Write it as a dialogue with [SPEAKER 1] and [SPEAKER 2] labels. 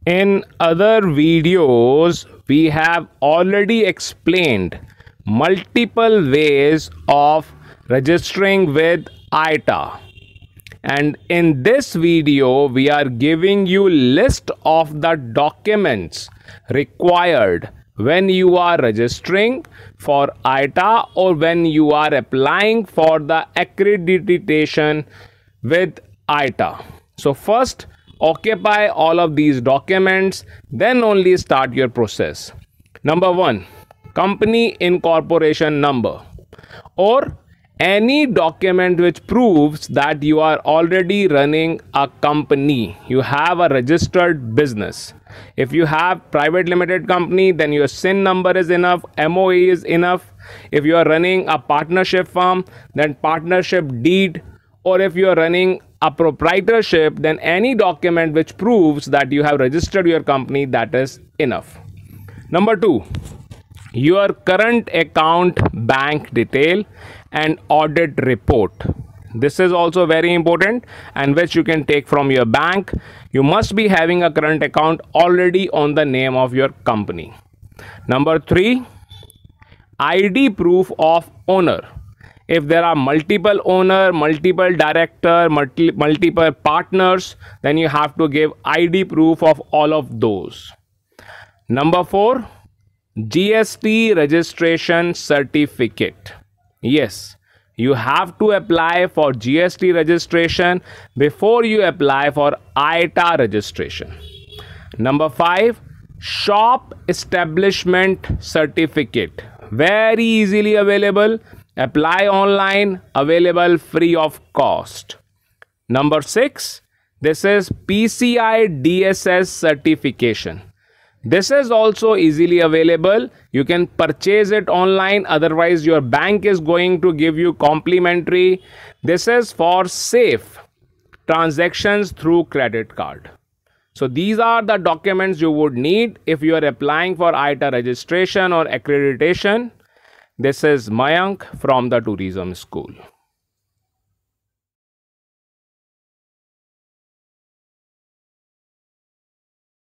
[SPEAKER 1] In other videos, we have already explained multiple ways of registering with IATA. And in this video, we are giving you list of the documents required when you are registering for IATA or when you are applying for the accreditation with IATA. So first, occupy all of these documents, then only start your process. Number 1, company incorporation number, or any document which proves that you are already running a company, you have a registered business. If you have private limited company, then your SIN number is enough, MOE is enough. If you are running a partnership firm, then partnership deed, or if you are running a proprietorship, then any document which proves that you have registered your company, that is enough. Number 2, your current account bank detail and audit report. This is also very important, and which you can take from your bank. You must be having a current account already on the name of your company. Number 3, ID proof of owner. If there are multiple owner, multiple director, multiple partners, then you have to give ID proof of all of those. Number 4, GST registration certificate. Yes, you have to apply for GST registration before you apply for IATA registration. Number 5, shop establishment certificate. Very easily available. Apply online, available free of cost. Number 6, this is PCI DSS certification. This is also easily available. You can purchase it online, otherwise your bank is going to give you complimentary. This is for safe transactions through credit card. So these are the documents you would need if you are applying for IATA registration or accreditation. This is Mayank from the Tourism School.